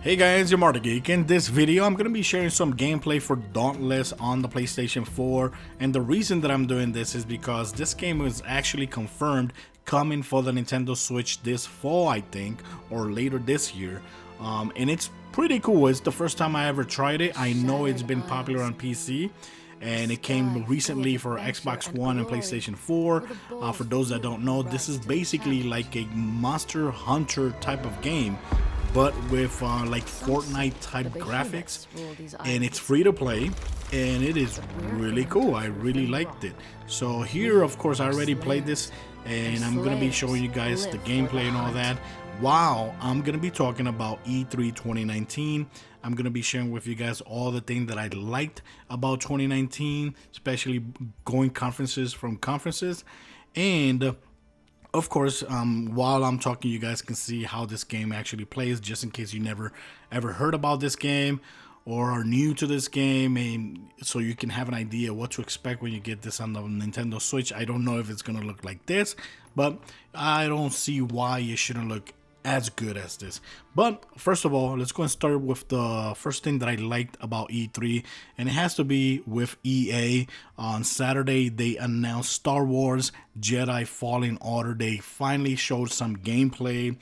Hey guys, you're Marta Geek. In this video, I'm going to be sharing some gameplay for Dauntless on the PlayStation 4, and the reason that I'm doing this is because this game was actually confirmed coming for the Nintendo Switch this fall, I think, or later this year, and it's pretty cool. It's the first time I ever tried it. I know it's been popular on PC, and it came recently for Xbox One and PlayStation 4. For those that don't know, this is basically like a Monster Hunter type of game, but with like Fortnite type graphics, and it's free to play, and it is really cool. I really liked it. So here, of course, I already played this, and I'm gonna be showing you guys the gameplay and all that. Wow, I'm gonna be talking about E3 2019. I'm gonna be sharing with you guys all the things that I liked about 2019, especially going conferences from conferences, and of course, while I'm talking, you guys can see how this game actually plays, just in case you never ever heard about this game or are new to this game, and so you can have an idea what to expect when you get this on the Nintendo Switch. I don't know if it's gonna look like this, but I don't see why it shouldn't look as good as this. But first of all, let's go and start with the first thing that I liked about E3, and it has to be with EA. On Saturday, they announced Star Wars Jedi Fallen Order. They finally showed some gameplay.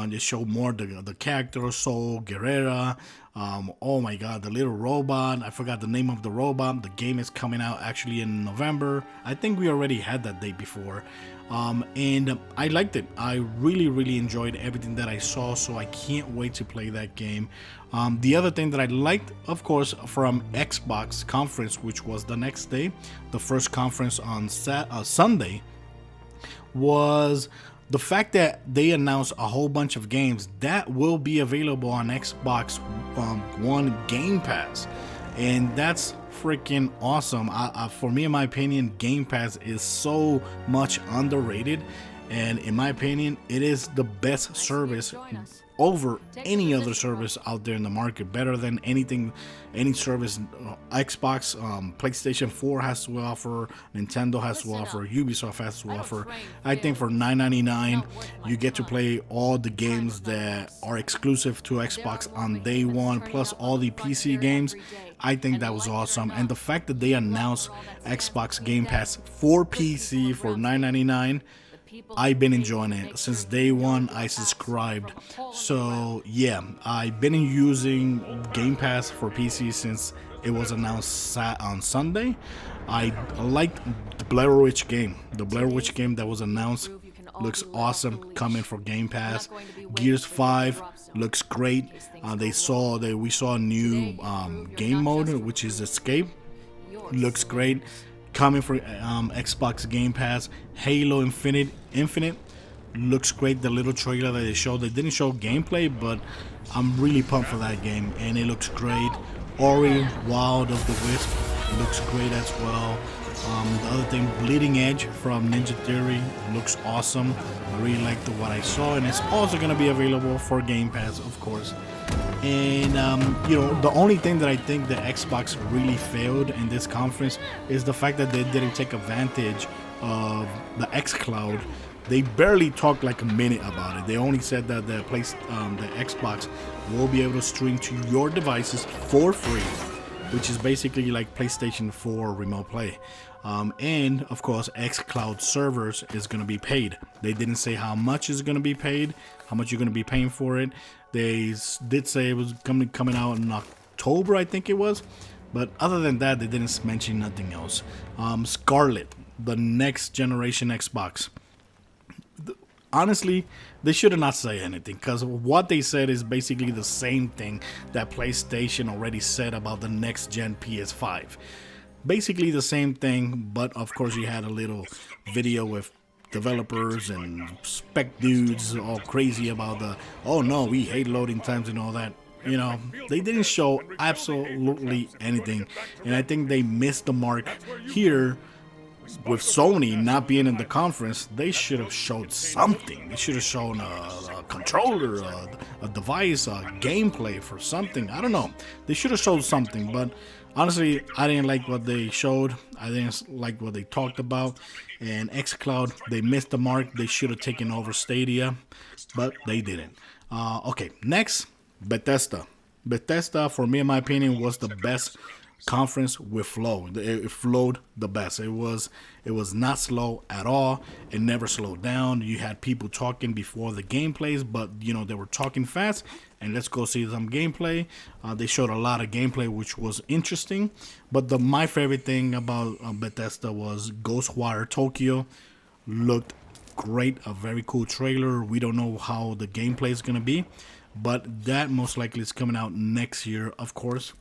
They showed more the character, Sol Guerrera. Oh my god, the little robot, I forgot the name of the robot. The game is coming out actually in November. I think we already had that date before. And I liked it. I really enjoyed everything that I saw, so I can't wait to play that game. The other thing that I liked, of course, from Xbox Conference, which was the next day, the first conference on Sunday, was the fact that they announced a whole bunch of games that will be available on Xbox One Game Pass, and that's freaking awesome. For me, in my opinion, Game Pass is so much underrated, and in my opinion, it is the best service over any other service out there in the market, better than any service Xbox, PlayStation 4 has to offer, Nintendo has to offer, Ubisoft has to offer. I think for $9.99 you get to play all the games that are exclusive to Xbox on day one, plus all the PC games. I think that was awesome, and the fact that they announced Xbox Game Pass for PC for $9.99, I've been enjoying it since day one. I subscribed, so yeah, I've been using Game Pass for PC since it was announced on Sunday. I liked the Blair Witch game. The Blair Witch game that was announced looks awesome, coming for Game Pass. Gears 5 looks great. We saw a new game mode, which is Escape. Looks great, coming for Xbox Game Pass. Halo Infinite looks great. The little trailer that they showed, they didn't show gameplay, but I'm really pumped for that game, and it looks great. Ori Wild of the Wisp looks great as well. The other thing, Bleeding Edge from Ninja Theory looks awesome. I really liked what I saw, and it's also going to be available for Game Pass, of course. And you know, the only thing that I think that Xbox really failed in this conference is the fact that they didn't take advantage of the xCloud. They barely talked like a minute about it. They only said that the Xbox will be able to stream to your devices for free, which is basically like PlayStation 4 remote play. And of course, xCloud servers is going to be paid. They didn't say how much is going to be paid, how much you're going to be paying for it. They did say it was coming out in October, I think it was. But other than that, they didn't mention nothing else. Scarlet, the next generation Xbox. Honestly, they should not say anything, because what they said is basically the same thing that PlayStation already said about the next gen PS5. Basically the same thing, but of course you had a little video with developers and spec dudes all crazy about oh no, we hate loading times and all that. You know, they didn't show absolutely anything, and I think they missed the mark here. With Sony not being in the conference, they should have showed something. They should have shown a controller, a device, a gameplay for something. I don't know. They should have showed something, but honestly, I didn't like what they showed. I didn't like what they talked about. And xCloud, they missed the mark. They should have taken over Stadia, but they didn't. Okay, next, Bethesda. Bethesda, for me, in my opinion, was the best conference with flow. It flowed the best. It was not slow at all. It never slowed down. You had people talking before the gameplays, but they were talking fast. And let's go see some gameplay. They showed a lot of gameplay, which was interesting. But my favorite thing about Bethesda was Ghostwire Tokyo. Looked great, a very cool trailer. We don't know how the gameplay is going to be, but that most likely is coming out next year, of course,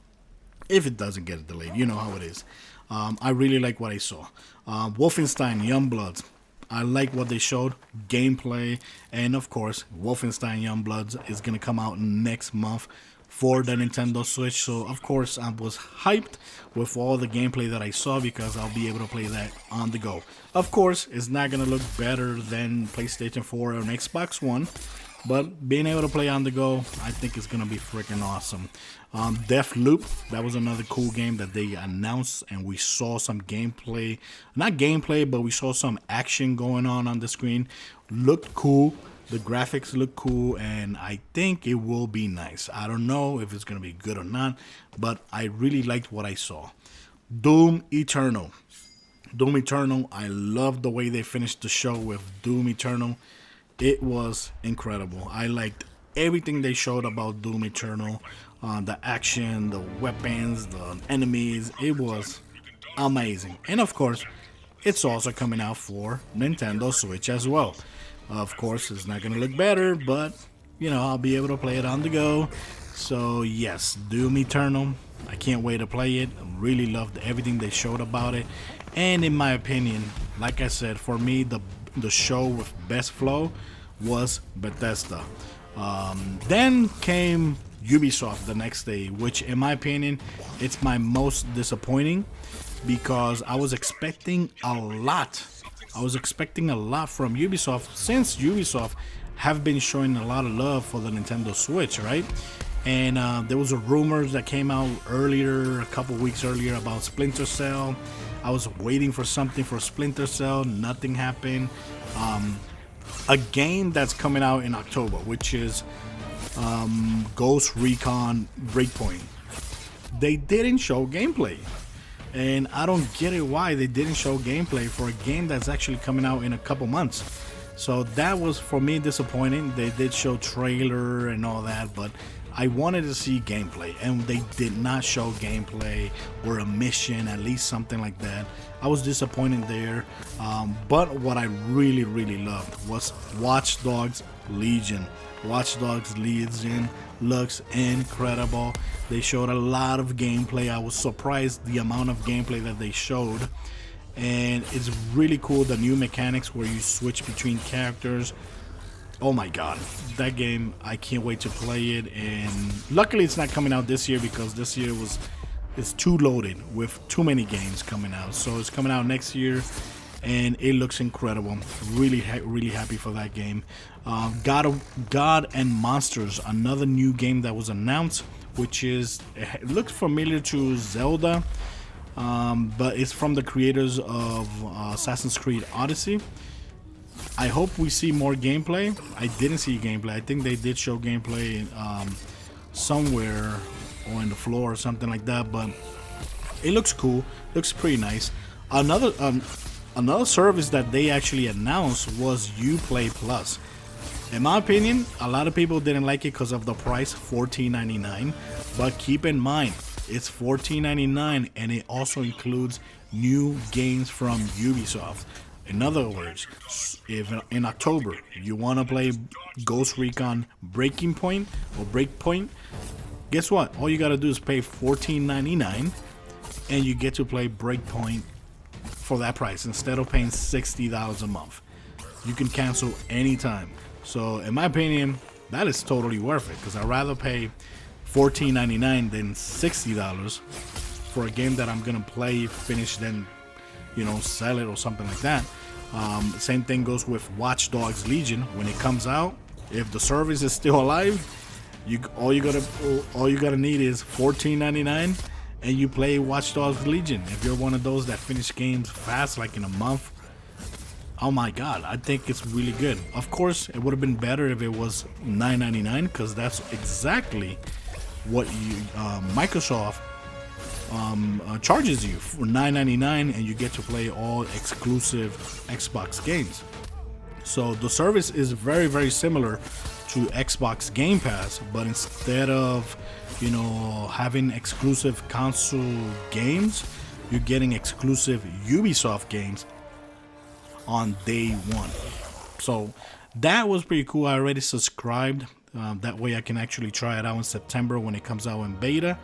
if it doesn't get delayed. You know how it is. I really like what I saw. Wolfenstein Youngbloods, I like what they showed, gameplay, and of course Wolfenstein Youngbloods is going to come out next month for the Nintendo Switch. So of course I was hyped with all the gameplay that I saw, because I'll be able to play that on the go. Of course, it's not going to look better than PlayStation 4 or Xbox One, but being able to play on the go, I think it's going to be freaking awesome. Deathloop, that was another cool game that they announced, and we saw some gameplay. Not gameplay, but we saw some action going on the screen. Looked cool. The graphics look cool, and I think it will be nice. I don't know if it's going to be good or not, but I really liked what I saw. Doom Eternal. Doom Eternal, I love the way they finished the show with Doom Eternal. It was incredible. I liked everything they showed about Doom Eternal. The action, the weapons, the enemies. It was amazing. And of course, it's also coming out for Nintendo Switch as well. Of course, it's not going to look better, but, I'll be able to play it on the go. So, yes, Doom Eternal. I can't wait to play it. I really loved everything they showed about it. And in my opinion, like I said, for me, the show with best flow was Bethesda. Then came Ubisoft the next day, which in my opinion, it's my most disappointing, because I was expecting a lot. I was expecting a lot from Ubisoft, since Ubisoft have been showing a lot of love for the Nintendo Switch, right? And there was a rumors that came out earlier, a couple weeks earlier, about Splinter Cell. I was waiting for something for Splinter Cell. Nothing happened. A game that's coming out in October, which is Ghost Recon Breakpoint. They didn't show gameplay. And I don't get it why they didn't show gameplay for a game that's actually coming out in a couple months. So that was, for me, disappointing. They did show trailer and all that, but I wanted to see gameplay, and they did not show gameplay or a mission, at least something like that. I was disappointed there. But what I really, really loved was Watch Dogs Legion. Watch Dogs Legion looks incredible. They showed a lot of gameplay. I was surprised the amount of gameplay that they showed. And it's really cool, the new mechanics where you switch between characters. Oh my god, that game, I can't wait to play it. And luckily it's not coming out this year, because this year it's too loaded with too many games coming out. So it's coming out next year, and it looks incredible. Really happy for that game. God and Monsters, another new game that was announced, which it looks familiar to Zelda, but it's from the creators of Assassin's Creed Odyssey. I hope we see more gameplay. I didn't see gameplay. I think they did show gameplay somewhere or on the floor or something like that, but it looks cool. Looks pretty nice. Another service that they actually announced was Uplay Plus. In my opinion, a lot of people didn't like it because of the price, $14.99. But keep in mind, it's $14.99, and it also includes new games from Ubisoft. In other words, if in October you want to play Ghost Recon Breakpoint, guess what? All you got to do is pay $14.99, and you get to play Breakpoint for that price instead of paying $60 a month. You can cancel anytime. So in my opinion, that is totally worth it, because I'd rather pay $14.99 than $60 for a game that I'm gonna play, finish, then sell it or something like that. Same thing goes with Watch Dogs Legion. When it comes out, if the service is still alive, all you gotta need is $14.99, and you play Watch Dogs Legion. If you're one of those that finish games fast, like in a month, Oh my god, I think it's really good. Of course, it would have been better if it was $9.99 because that's exactly what Microsoft charges you for $9.99, and you get to play all exclusive Xbox games. So the service is very, very similar to Xbox Game Pass, but instead of having exclusive console games, you're getting exclusive Ubisoft games on day one. So that was pretty cool. I already subscribed. That way I can actually try it out in September when it comes out in beta.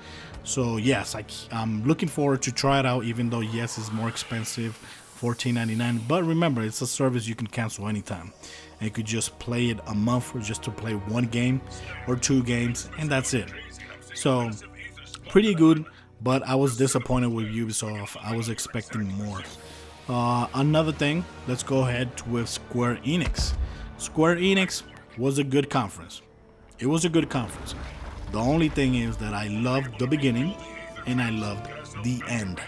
So yes, I'm looking forward to try it out, even though yes, it's more expensive, $14.99. But remember, it's a service you can cancel anytime. And you could just play it a month or just to play one game or two games, and that's it. So pretty good, but I was disappointed with Ubisoft. I was expecting more. Another thing, let's go ahead with Square Enix. Square Enix was a good conference. It was a good conference. The only thing is that I loved the beginning and I loved the end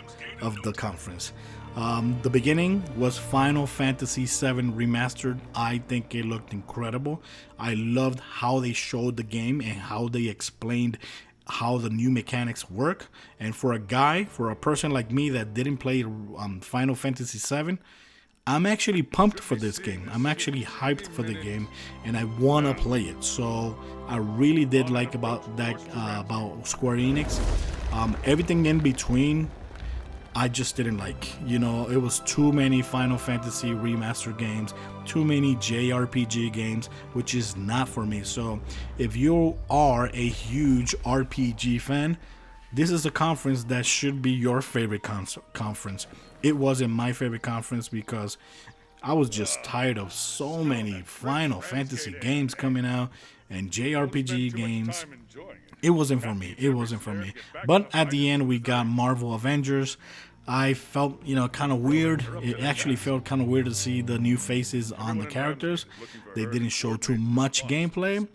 of the conference. The beginning was Final Fantasy VII Remastered. I think it looked incredible. I loved how they showed the game and how they explained how the new mechanics work. And for a person like me that didn't play Final Fantasy VII, I'm actually pumped for this game. I'm actually hyped for the game, and I want to play it. So I really did like about that about Square Enix. Everything in between, I just didn't like. It was too many Final Fantasy remaster games, too many JRPG games, which is not for me. So if you are a huge RPG fan, this is a conference that should be your favorite conference. It wasn't my favorite conference because I was just tired of so many Final Fantasy games coming out and JRPG games. It wasn't for me. It wasn't for me. But at the end, we got Marvel Avengers. I felt, kind of weird. It actually felt kind of weird to see the new faces on the characters. They didn't show too much gameplay.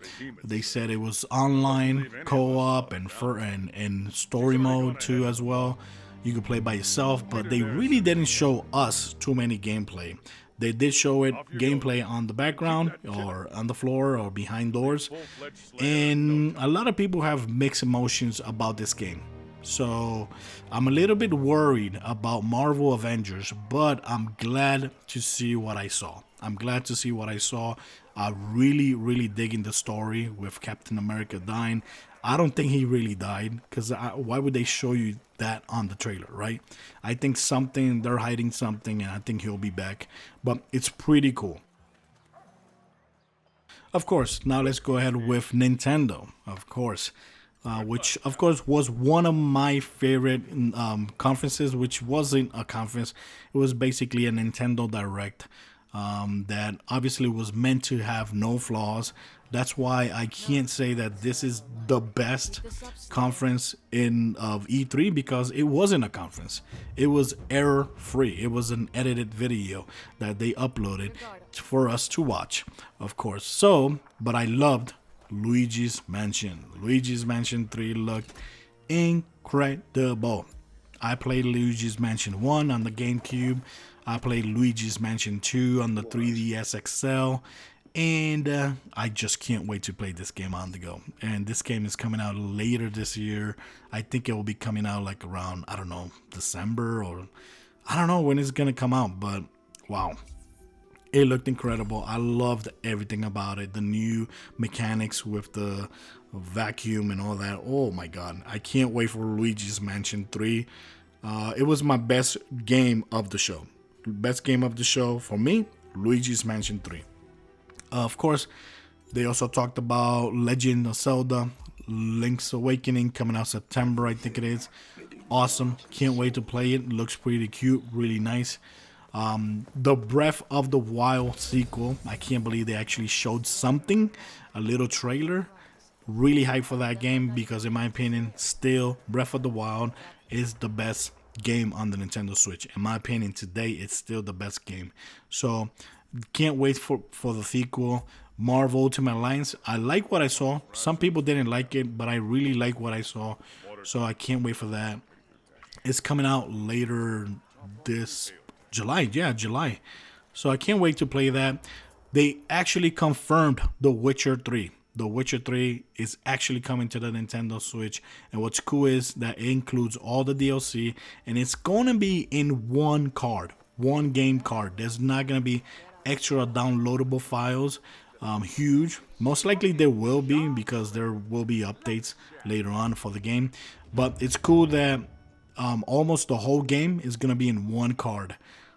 They said it was online, co-op, and story mode too as well. You could play by yourself, but they really didn't show us too many gameplay. They did show it gameplay on the background or on the floor or behind doors. And a lot of people have mixed emotions about this game. So I'm a little bit worried about Marvel Avengers, but I'm glad to see what I saw. I really digging the story with Captain America dying. I don't think he really died, because why would they show you that on the trailer, right? I think they're hiding something, and I think he'll be back. But it's pretty cool. Of course, now let's go ahead with Nintendo, of course. Which, of course, was one of my favorite conferences, which wasn't a conference. It was basically a Nintendo Direct that obviously was meant to have no flaws. That's why I can't say that this is the best conference of E3, because it wasn't a conference. It was error-free. It was an edited video that they uploaded for us to watch, of course. So, but I loved Luigi's Mansion. Luigi's Mansion 3 looked incredible. I played Luigi's Mansion 1 on the GameCube. I played Luigi's Mansion 2 on the 3DS XL. And I just can't wait to play this game on the go. And this game is coming out later this year. I think it will be coming out like around, I don't know, December, or I don't know when it's going to come out. But wow. It looked incredible. I loved everything about it. The new mechanics with the vacuum and all that. Oh my god. I can't wait for Luigi's Mansion 3. It was my best game of the show. Best game of the show for me, Luigi's Mansion 3. Of course, they also talked about Legend of Zelda, Link's Awakening, coming out September, I think it is. Awesome. Can't wait to play it. Looks pretty cute, really nice. The Breath of the Wild sequel, I can't believe they actually showed something, a little trailer. Really hyped for that game, because in my opinion, still Breath of the Wild is the best game on the Nintendo Switch. In my opinion, today it's still the best game. So can't wait for the sequel. Marvel Ultimate Alliance, I like what I saw. Some people didn't like it, but I really like what I saw. So I can't wait for that. It's coming out later this July. Yeah, July. So I can't wait to play that. They actually confirmed The Witcher 3. The Witcher 3 is actually coming to the Nintendo Switch. And what's cool is that it includes all the DLC. And it's going to be in one card, one game card. There's not going to be extra downloadable files. Huge. Most likely there will be, because there will be updates later on for the game. But it's cool that almost the whole game is going to be in one card.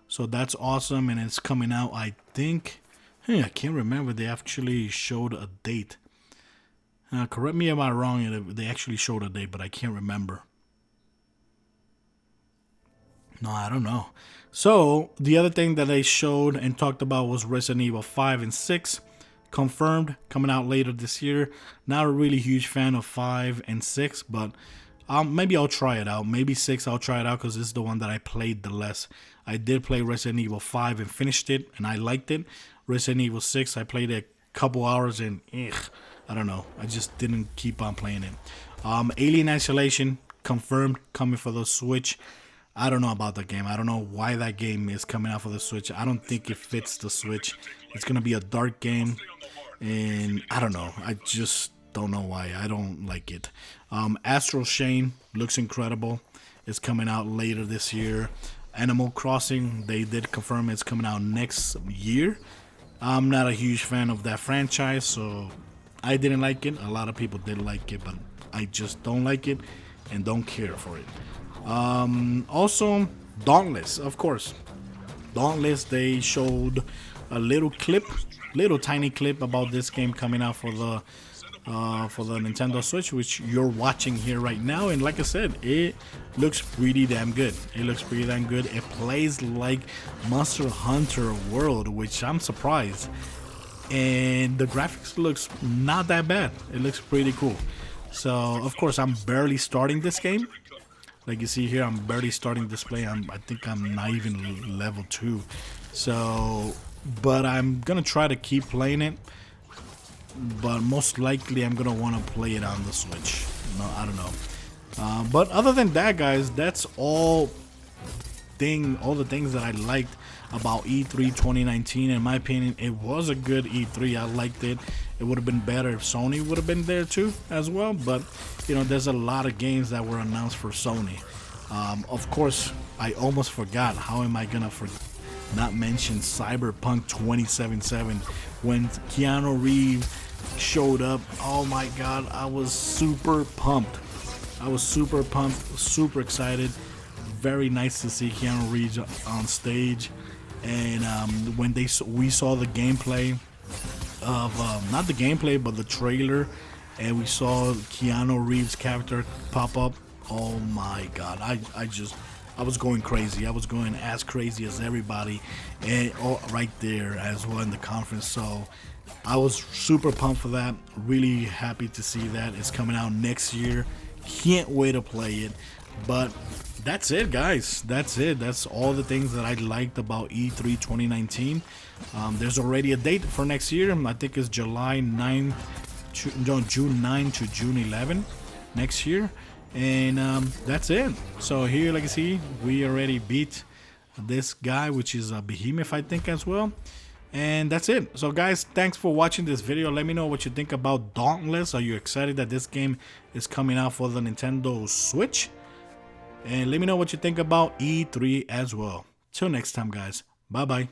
So that's awesome. And it's coming out, I think... Hey, I can't remember. They actually showed a date. Correct me if I'm wrong. They actually showed a date, but I can't remember. No, I don't know. So the other thing that they showed and talked about was Resident Evil 5 and 6. Confirmed, coming out later this year. Not a really huge fan of 5 and 6, but maybe I'll try it out. Maybe 6 I'll try it out, because this is the one that I played the less. I did play Resident Evil 5 and finished it, and I liked it. Resident Evil 6, I played it a couple hours, and I don't know. I just didn't keep on playing it. Alien Isolation, confirmed, coming for the Switch. I don't know about that game. I don't know why that game is coming out for the Switch. I don't think it fits the Switch. It's going to be a dark game, and I don't know. I just don't know why. I don't like it. Astral Chain looks incredible. It's coming out later this year. Animal Crossing, they did confirm it's coming out next year. I'm not a huge fan of that franchise, so I didn't like it. A lot of people did like it, but I just don't like it and don't care for it. Also, Dauntless, of course. Dauntless, they showed a little tiny clip about this game coming out for the Nintendo Switch, which you're watching here right now. And like I said, it looks pretty damn good. It plays like Monster Hunter World, which I'm surprised. And the graphics looks not that bad. It looks pretty cool. So of course I'm barely starting this game. Like you see here, I'm barely starting this play. I think I'm not even level 2. So, but I'm gonna try to keep playing it. But most likely I'm gonna want to play it on the Switch. No, I don't know. But other than that, guys, that's all the things that I liked about E3 2019. In my opinion, it was a good E3. I liked it. It would have been better if Sony would have been there too as well. But you know, there's a lot of games that were announced for Sony. Of course, I almost forgot. How am I gonna not mention Cyberpunk 2077 when Keanu Reeves showed up? Oh my god, I was super pumped. Super excited. Very nice to see Keanu Reeves on stage. And when we saw the gameplay of not the gameplay but the trailer, and we saw Keanu Reeves' character pop up, oh my god, I was going crazy. I was going as crazy as everybody, and right there as well in the conference. So I was super pumped for that. Really happy to see that it's coming out next year. Can't wait to play it. But that's it, guys. That's it. That's all the things that I liked about E3 2019. There's already a date for next year. I think it's June 9 to June 11 next year. And that's it. So here, like you see, we already beat this guy, which is a behemoth, I think, as well. And that's it. So guys, thanks for watching this video. Let me know what you think about Dauntless. Are you excited that this game is coming out for the Nintendo Switch? And let me know what you think about E3 as well. Till next time, guys. Bye bye.